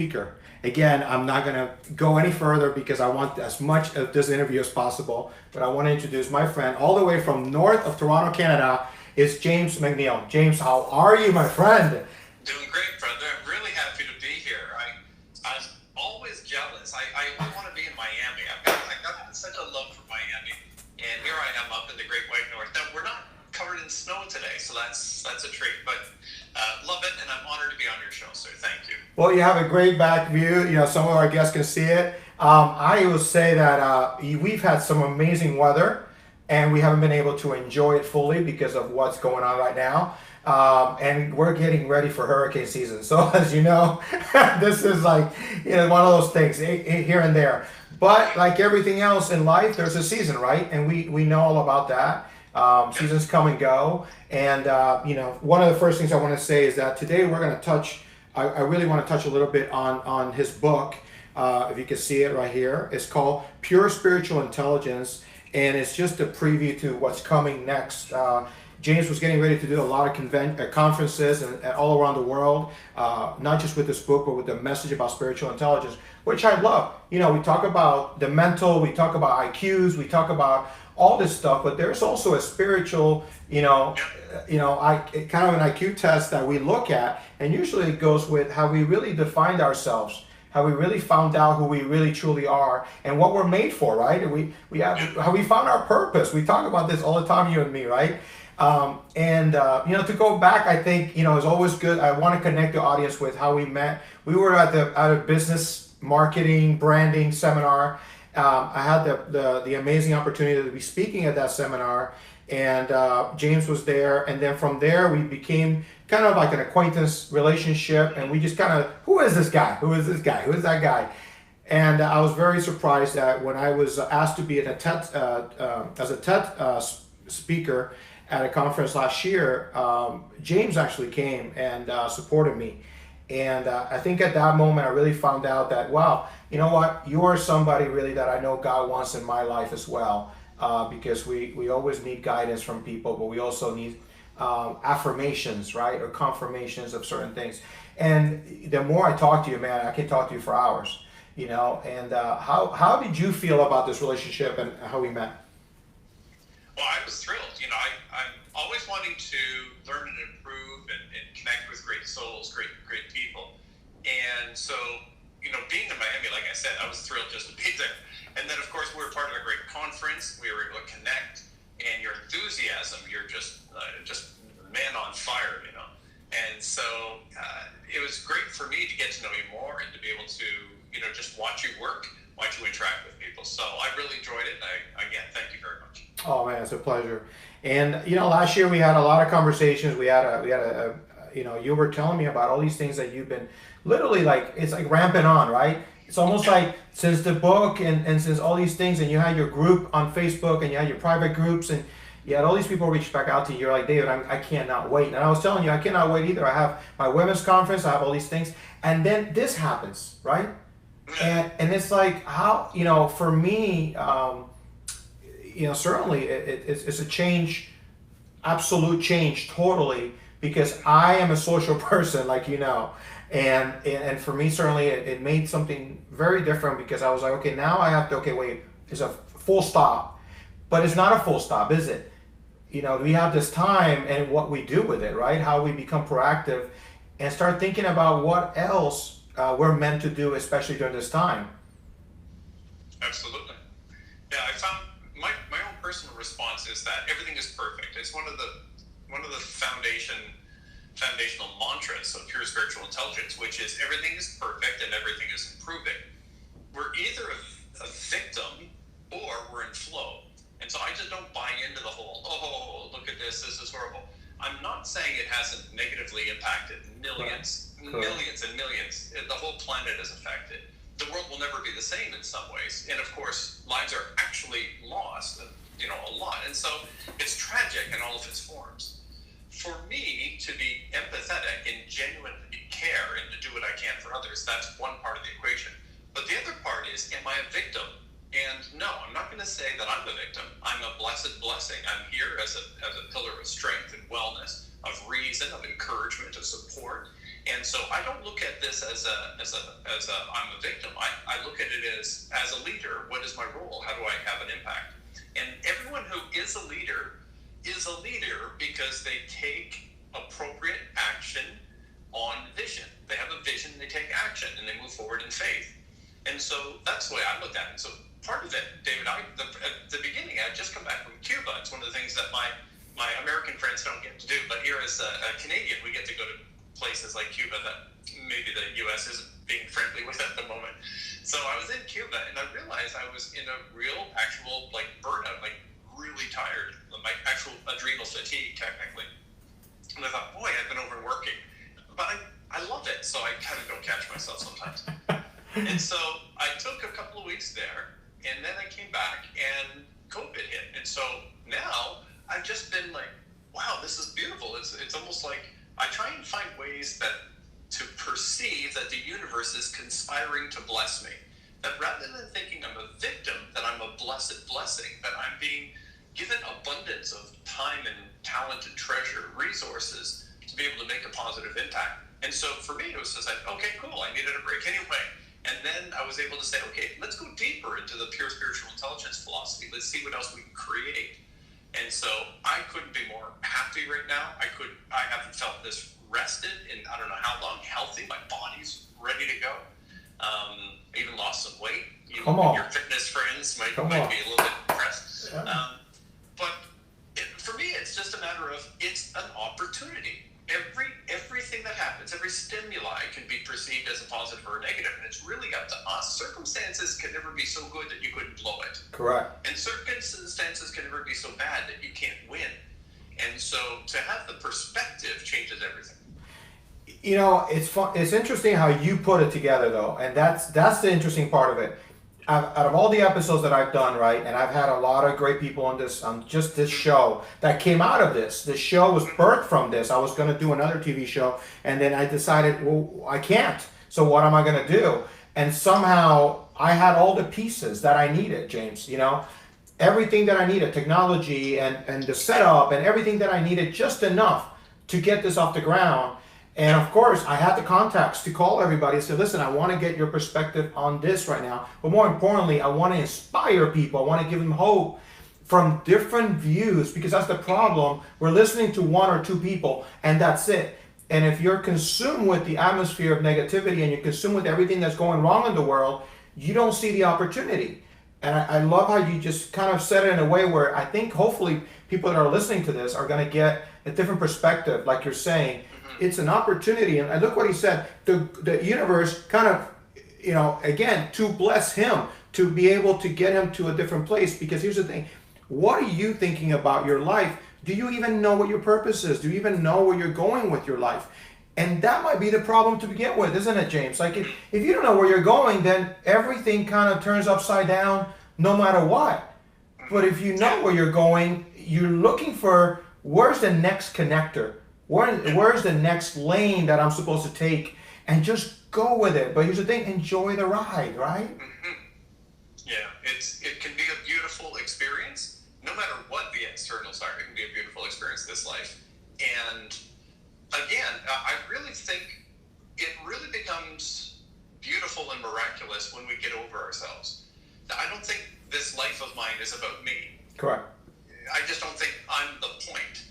speaker. Again, I'm not going to go any further because I want as much of this interview as possible, but I want to introduce my friend all the way from north of Toronto, Canada, is James MacNeil. James, how are you, my friend? Doing great, brother. I'm really happy to be here. I'm always jealous. I want to be in Miami. I got such a love for Miami, and here I am up in the Great White North. Now we're not covered in snow today, so that's a treat. But love it, and I'm honored to be on your show, sir. Thank you. Well, you have a great back view. You know, some of our guests can see it. I will say that we've had some amazing weather, and we haven't been able to enjoy it fully because of what's going on right now. And we're getting ready for hurricane season. So as you know, this is like, one of those things here and there. But like everything else in life, there's a season, right? And we know all about that. Seasons come and go. And, one of the first things I want to say is that today we're going to touch, I really want to touch a little bit on his book. If you can see it right here, it's called Pure Spiritual Intelligence. And it's just a preview to what's coming next. James was getting ready to do a lot of conferences and all around the world, not just with this book, but with the message about spiritual intelligence, which I love. We talk about the mental, we talk about IQs, we talk about all this stuff, but there's also a spiritual, kind of an IQ test that we look at, and usually it goes with how we really defined ourselves, how we really found out who we really truly are and what we're made for, right? And we have how we found our purpose. We talk about this all the time, you and me, right? To go back, I think, it's always good. I want to connect the audience with how we met. We were at a business marketing branding seminar. I had the amazing opportunity to be speaking at that seminar, and James was there. And then from there, we became kind of like an acquaintance relationship, and we just kind of, who is this guy? Who is this guy? Who is that guy? And I was very surprised that when I was asked to be as a TED speaker at a conference last year, James actually came and supported me. And I think at that moment, I really found out that, wow, you know what? You are somebody really that I know God wants in my life as well. Because we always need guidance from people, but we also need affirmations, right? Or confirmations of certain things. And the more I talk to you, man, I can talk to you for hours, And how did you feel about this relationship and how we met? Well, I was thrilled. I'm always wanting to learn and improve and connect with great souls, great people. And so, being in Miami, like I said, I was thrilled just to be there. And then, of course, we were part of a great conference. We were able to connect, and your enthusiasm, you're just man on fire, And so it was great for me to get to know you more and to be able to, just watch you work, watch you interact with people. So I really enjoyed it. Again, thank you very much. Oh man, it's a pleasure. And last year we had a lot of conversations. We had a you were telling me about all these things that you've been literally it's like ramping on, right? It's almost like since the book and since all these things, and you had your group on Facebook and you had your private groups and you had all these people reach back out to you. You're like, David, I cannot wait. And I was telling you, I cannot wait either. I have my women's conference, I have all these things. And then this happens, right? And it's like, how, for me, certainly it's a change, absolute change, totally, because I am a social person, like and for me, certainly it made something very different because I was like, okay, now I have to, wait, it's a full stop, but it's not a full stop, is it? We have this time and what we do with it, right? How we become proactive and start thinking about what else we're meant to do, especially during this time. Absolutely. Yeah, I found my own personal response is that everything is perfect. It's one of the foundational mantras of pure spiritual intelligence, which is everything is perfect and everything is improving. We're either a victim or we're in flow. And so I just don't buy into the whole, oh, look at this is horrible. I'm not saying it hasn't negatively impacted millions and millions. The whole planet is affected. The world will never be the same in some ways. And of course, lives are actually lost, a lot. And so it's tragic in all of its forms. For me to be empathetic and genuinely care and to do what I can for others, that's one part of the equation. But the other part is, am I a victim? And no, I'm not going to say that I'm a victim. I'm a blessed blessing. I'm here as a pillar of strength and wellness, of reason, of encouragement, of support. And so I don't look at this as I'm a victim. I look at it as a leader, what is my role? How do I have an impact? And everyone who is a leader because they take appropriate action on vision. They have a vision, they take action, and they move forward in faith. And so that's the way I look at it. So part of it, David, at the beginning, I just come back from Cuba. It's one of the things that my American friends don't get to do, but here as a Canadian, we get to go to places like Cuba that maybe the U.S. isn't being friendly with at the moment. So I was in Cuba, and I realized I was in a real, actual, burnout, really tired, my actual adrenal fatigue, technically. And I thought, boy, I've been overworking. But I love it, so I kind of don't catch myself sometimes. And so I took a couple of weeks there, and then I came back, and COVID hit. And so now I've just been like, wow, this is beautiful. It's almost like I try and find ways to perceive that the universe is conspiring to bless me. That rather than thinking I'm a victim, that I'm a blessed blessing, that I'm being given abundance of time and talent and treasure, resources to be able to make a positive impact. And so for me, it was just like, okay, cool, I needed a break anyway. And then I was able to say, okay, let's go deeper into the pure spiritual intelligence philosophy. Let's see what else we can create. And so I couldn't be more happy right now. I haven't felt this rested in I don't know how long, healthy. My body's ready to go. Even lost some weight. Your fitness friends might be a little bit depressed. Yeah. But for me, it's just a matter of, it's an opportunity. Everything that happens, every stimuli can be perceived as a positive or a negative, and it's really up to us. Circumstances can never be so good that you couldn't blow it. Correct. And circumstances can never be so bad that you can't win. And so to have the perspective changes everything. You know, it's fun. It's interesting how you put it together, though, and that's the interesting part of it. Out of all the episodes that I've done, right, and I've had a lot of great people on just this show that came out of this. The show was birthed from this. I was going to do another TV show, and then I decided, well, I can't. So what am I going to do? And somehow I had all the pieces that I needed, James. You know, everything that I needed, technology and the setup and everything that I needed, just enough to get this off the ground. And of course, I had the contacts to call everybody and say, listen, I want to get your perspective on this right now. But more importantly, I want to inspire people. I want to give them hope from different views, because that's the problem. We're listening to one or two people, and that's it. And if you're consumed with the atmosphere of negativity and you're consumed with everything that's going wrong in the world, you don't see the opportunity. And I love how you just kind of said it in a way where I think hopefully people that are listening to this are going to get a different perspective, like you're saying. It's an opportunity, and I look what he said. The universe kind of, you know, again, to bless him, to be able to get him to a different place. Because here's the thing, what are you thinking about your life? Do you even know what your purpose is? Do you even know where you're going with your life? And that might be the problem to begin with, isn't it, James? Like if you don't know where you're going, then everything kind of turns upside down no matter what. But if you know where you're going, you're looking for, where's the next connector? Where's the next lane that I'm supposed to take, and just go with it. But here's the thing, enjoy the ride, right? Mm-hmm. Yeah, it can be a beautiful experience, no matter what the externals are. It can be a beautiful experience, this life. And again, I really think it really becomes beautiful and miraculous when we get over ourselves. I don't think this life of mine is about me. Correct. I just don't think I'm the point.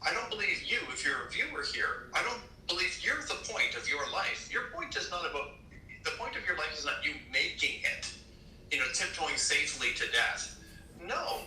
I don't believe you, if you're a viewer here, I don't believe you're the point of your life. Your point is not about, the point of your life is not you making it, tiptoeing safely to death. No,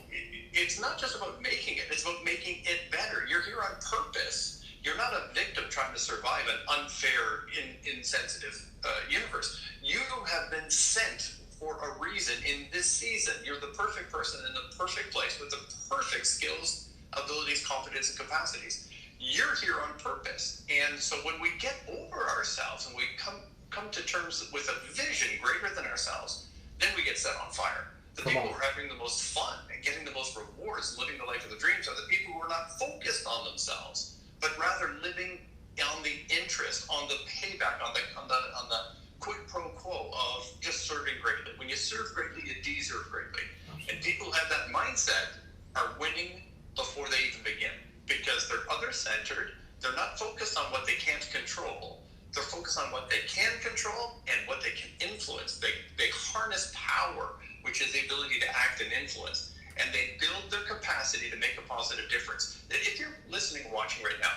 it's not just about making it, it's about making it better. You're here on purpose. You're not a victim trying to survive an unfair, insensitive universe. You have been sent for a reason in this season. You're the perfect person in the perfect place with the perfect skills, abilities, confidence, and capacities. You're here on purpose. And so when we get over ourselves and we come to terms with a vision greater than ourselves, then we get set on fire. The people who are having the most fun and getting the most rewards, living the life of the dreams, are the people who are not focused on themselves, but rather living on the interest, on the payback, on the quid pro quo of just serving greatly. When you serve greatly, you deserve greatly. And people who have that mindset are winning before they even begin, because they're other-centered. They're not focused on what they can't control. watching right now,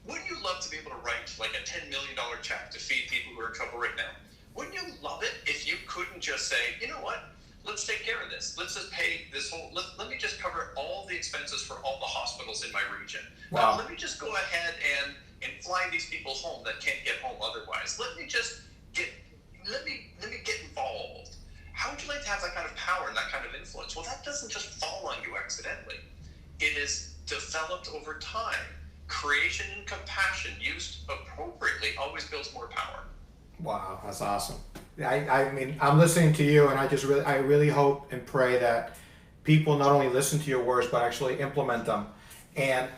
wouldn't you love to be able to write like a $10 million check to feed people who are in trouble right now? Wouldn't you love it if you couldn't just say, you know what, let's take care of this. Let's just pay this whole, let me just cover all the expenses for all the hospitals in my region. Wow. Let me just go ahead and fly these people home that can't get home otherwise. Let me get involved. How would you like to have that kind of power and that kind of influence? Well, that doesn't just fall on you accidentally. It is developed over time. Creation and compassion used appropriately always builds more power. Wow, that's awesome. I mean, I'm listening to you, and I really hope and pray that people not only listen to your words, but actually implement them and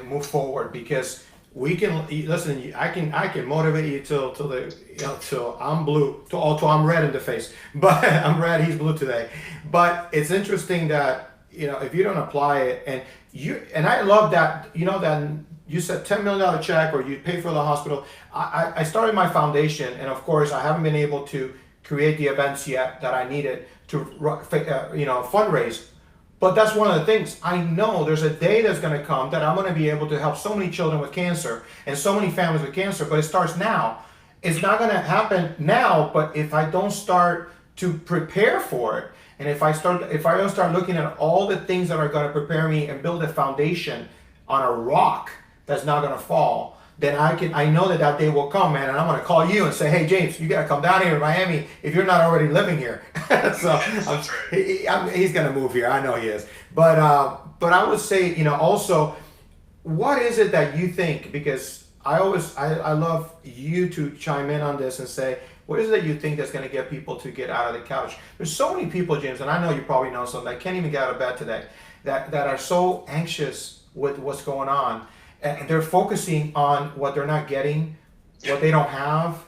move forward, because we can listen. I can motivate you till I'm blue, till I'm red in the face. But I'm red. He's blue today. But it's interesting that if you don't apply it, and I love that that you said $10 million check or you pay for the hospital. I started my foundation, and of course I haven't been able to create the events yet that I needed to fundraise. But that's one of the things. I know there's a day that's going to come that I'm going to be able to help so many children with cancer and so many families with cancer, but it starts now. It's not going to happen now, but if I don't start to prepare for it, and if I don't start looking at all the things that are going to prepare me and build a foundation on a rock that's not going to fall, then I know that day will come, man, and I'm going to call you and say, hey, James, you got to come down here to Miami if you're not already living here. So he's going to move here. I know he is. But I would say, also, what is it that you think, because I love you to chime in on this and say, what is it that you think that's going to get people to get out of the couch? There's so many people, James, and I know you probably know some that can't even get out of bed today, that are so anxious with what's going on. And they're focusing on what they're not getting, what they don't have,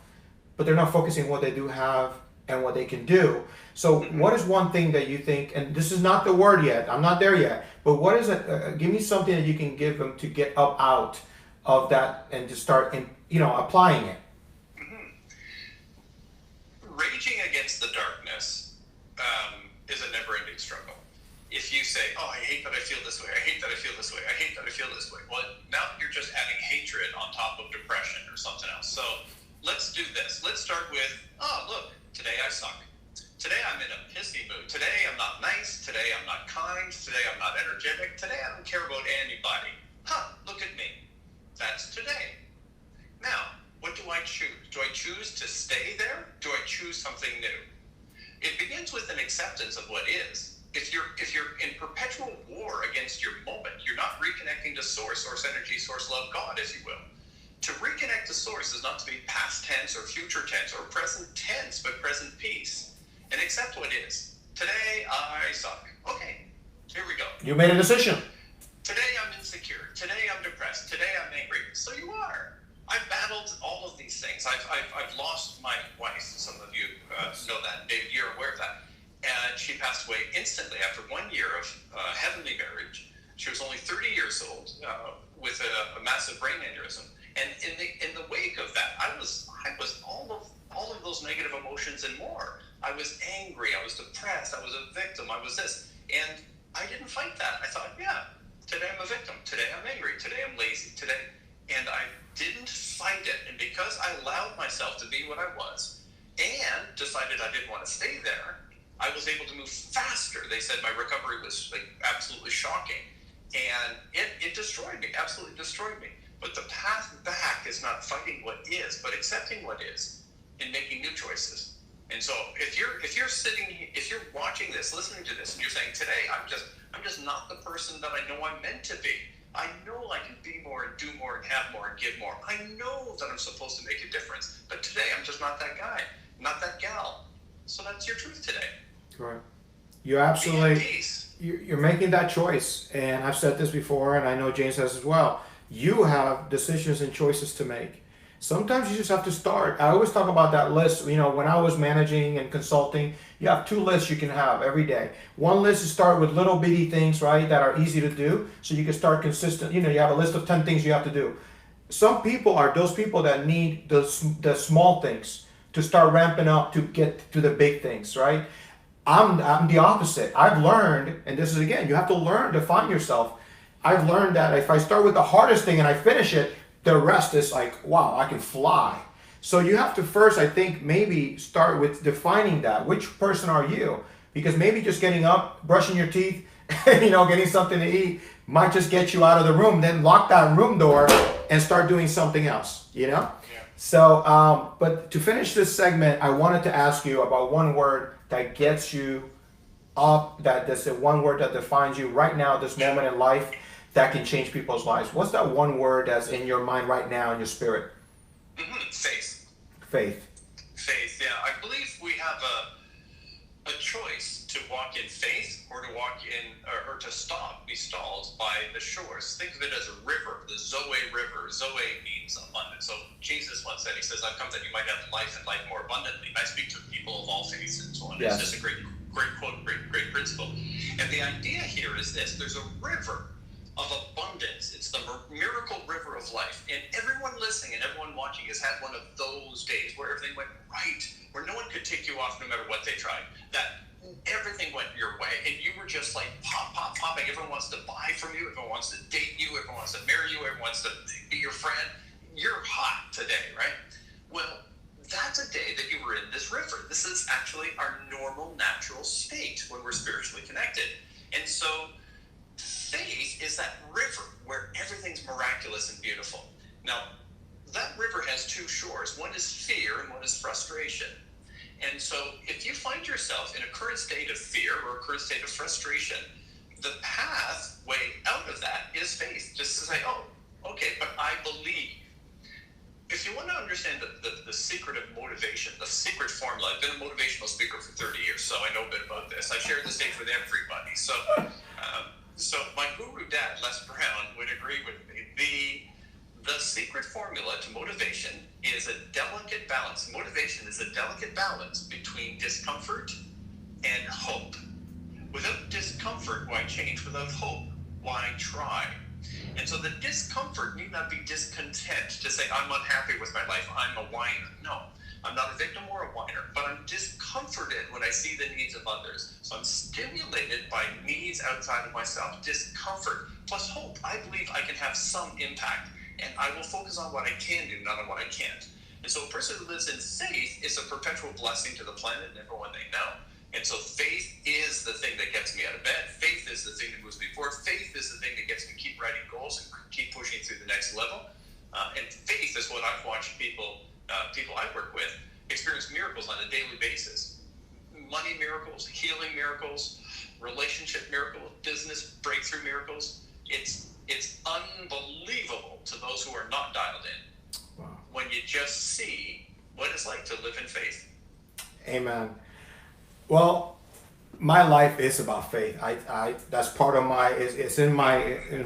but they're not focusing on what they do have and what they can do. So what is one thing that you think, and this is not the word yet, I'm not there yet, but what is it, give me something that you can give them to get up out of that and to start applying it. Raging against the darkness is a never-ending struggle. If you say, oh, I hate that I feel this way, I hate that I feel this way, I hate that I feel this way, well, now you're just adding hatred on top of depression or something else. So let's do this. Let's start with, oh, look, today I suck. Today I'm in a pissy mood. Today I'm not nice. Today I'm not kind. Today I'm not energetic. Today I don't care about anybody. Look at me. That's today. Now, what do I choose? Do I choose to stay there? Do I choose something new? It begins with an acceptance of what is. If you're in perpetual war against your moment, you're not reconnecting to source energy, source love, God, as you will. To reconnect to source is not to be past tense or future tense or present tense, but present peace. And accept what is. Today I suck. Okay, here we go. You made a decision. Today I'm insecure. Today I'm depressed. Today I'm angry. So you are. I've battled all of these things. I've lost my wife. Some of you know that. David, you're aware of that. And she passed away instantly after 1 year of heavenly marriage. She was only 30 years old with a massive brain aneurysm. And in the wake of that, I was all of those negative emotions and more. I was angry. I was depressed. I was a victim. I was this, and I didn't fight that. I thought, yeah, today I'm a victim. Today I'm angry. Today I'm lazy. Today, and I didn't fight it. And because I allowed myself to be what I was, and decided I didn't want to stay there, I was able to move faster. They said my recovery was absolutely shocking, and it destroyed me, absolutely destroyed me. But the path back is not fighting what is, but accepting what is and making new choices. And so if you're sitting, if you're watching this, listening to this, and you're saying, today I'm just not the person that I know I'm meant to be. I know I can be more and do more and have more and give more. I know that I'm supposed to make a difference, but today I'm just not that guy, not that gal. So that's your truth today. Right. You're absolutely, you're making that choice. And I've said this before, and I know James has as well. You have decisions and choices to make. Sometimes you just have to start. I always talk about that list. When I was managing and consulting, you have 2 lists you can have every day. One list is start with little bitty things, right, that are easy to do. So you can start consistent. You have a list of 10 things you have to do. Some people are those people that need the small things to start ramping up to get to the big things, right? I'm the opposite. I've learned, and this is again, you have to learn to find yourself. I've learned that if I start with the hardest thing and I finish it, the rest is like, wow, I can fly. So you have to first, I think, maybe start with defining that. Which person are you? Because maybe just getting up, brushing your teeth, getting something to eat might just get you out of the room. Then lock that room door and start doing something else, Yeah. So, but to finish this segment, I wanted to ask you about one word that gets you up, that's one word that defines you right now, this moment in life, that can change people's lives. What's that one word that's in your mind right now, in your spirit? Faith. Faith. Faith, yeah. I believe we have a choice to walk in faith or to walk in, or to be stalled by the shores. Think of it as a river, the Zoe River. Zoe means abundance. So Jesus once said, he says, I've come that you might have life and life more abundantly. And I speak to people of all faiths and so on. Yes. It's just a great quote, great principle. And the idea here is this: there's a river of abundance. It's the miracle river of life. And everyone listening and everyone watching has had one of those days where everything went right, where no one could take you off no matter what they tried. That everything went your way, and you were just like popping. Everyone wants to buy from you. Everyone wants to date you. Everyone wants to marry you. Everyone wants to be your friend. You're hot today, right? Well, that's a day that you were in this river. This is actually our normal, natural state when we're spiritually connected. And so faith is that river where everything's miraculous and beautiful. Now, that river has two shores. One is fear and one is frustration. And so if you find yourself in a current state of fear or a current state of frustration, the pathway out of that is faith. Just to say, oh, okay, but I believe. If you want to understand the secret of motivation, the secret formula, I've been a motivational speaker for 30 years, so I know a bit about this. I share the stage with everybody. So my guru dad, Les Brown, would agree with me. The secret formula to motivation is a delicate balance. Motivation is a delicate balance between discomfort and hope. Without discomfort, why change? Without hope, why try? And so the discomfort need not be discontent to say, I'm unhappy with my life, I'm a whiner. No, I'm not a victim or a whiner, but I'm discomforted when I see the needs of others. So I'm stimulated by needs outside of myself, discomfort, plus hope. I believe I can have some impact, and I will focus on what I can do, not on what I can't. And so a person who lives in faith is a perpetual blessing to the planet and everyone they know. And so faith is the thing that gets me out of bed. Faith is the thing that moves me forward. Faith is the thing that gets me to keep writing goals and keep pushing through the next level. And faith is what I've watched people I work with experience miracles on a daily basis. Money miracles, healing miracles, relationship miracles, business breakthrough miracles. It's unbelievable to those who are not dialed in. Wow. When you just see what it's like to live in faith. Amen. Well, my life is about faith. I that's part of it's in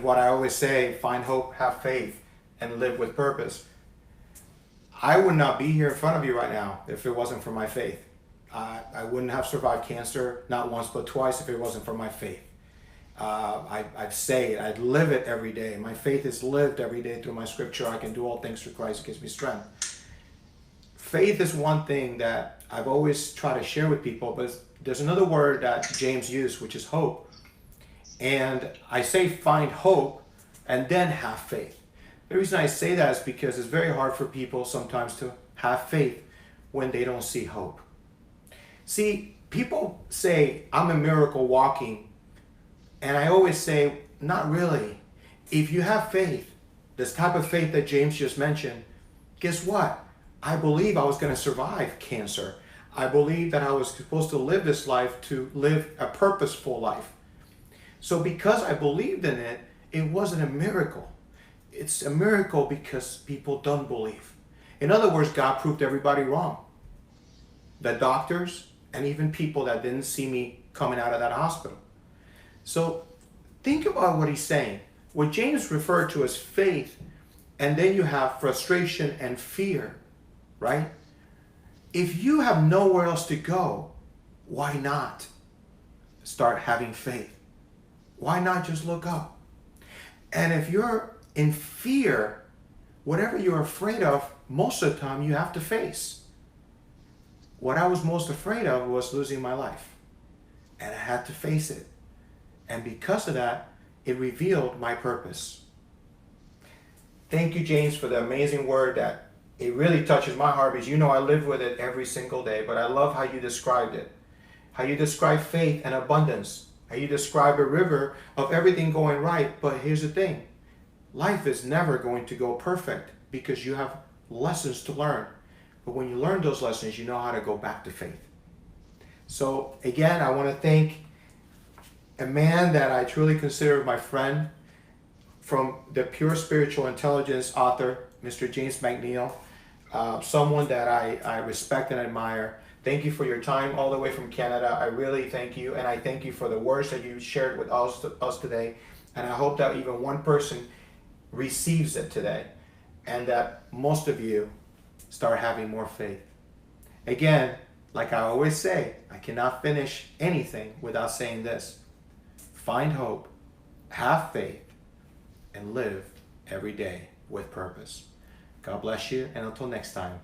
what I always say: find hope, have faith, and live with purpose. I would not be here in front of you right now if it wasn't for my faith. I wouldn't have survived cancer, not once but twice, if it wasn't for my faith. I'd say it, I'd live it every day. My faith is lived every day through my scripture. I can do all things through Christ who gives me strength. Faith is one thing that I've always tried to share with people, but there's another word that James used, which is hope. And I say find hope and then have faith. The reason I say that is because it's very hard for people sometimes to have faith when they don't see hope. See, people say, I'm a miracle walking. And I always say, not really. If you have faith, this type of faith that James just mentioned, guess what? I believe I was going to survive cancer. I believe that I was supposed to live this life to live a purposeful life. So because I believed in it, it wasn't a miracle. It's a miracle because people don't believe. In other words, God proved everybody wrong. The doctors and even people that didn't see me coming out of that hospital. So think about what he's saying. What James referred to as faith, and then you have frustration and fear, right? If you have nowhere else to go, why not start having faith? Why not just look up? And if you're in fear, whatever you're afraid of, most of the time you have to face. What I was most afraid of was losing my life. And I had to face it. And because of that, it revealed my purpose. Thank you, James, for the amazing word that it really touches my heart, because you know I live with it every single day. But I love how you described it, how you describe faith and abundance, how you describe a river of everything going right. But here's the thing, life is never going to go perfect because you have lessons to learn. But when you learn those lessons, you know how to go back to faith. So again, I want to thank a man that I truly consider my friend, from the Pure Spiritual Intelligence author, Mr. James MacNeil, someone that I respect and admire. Thank you for your time all the way from Canada. I really thank you, and I thank you for the words that you shared with us today. And I hope that even one person receives it today, and that most of you start having more faith. Again, like I always say, I cannot finish anything without saying this: find hope, have faith, and live every day with purpose. God bless you, and until next time.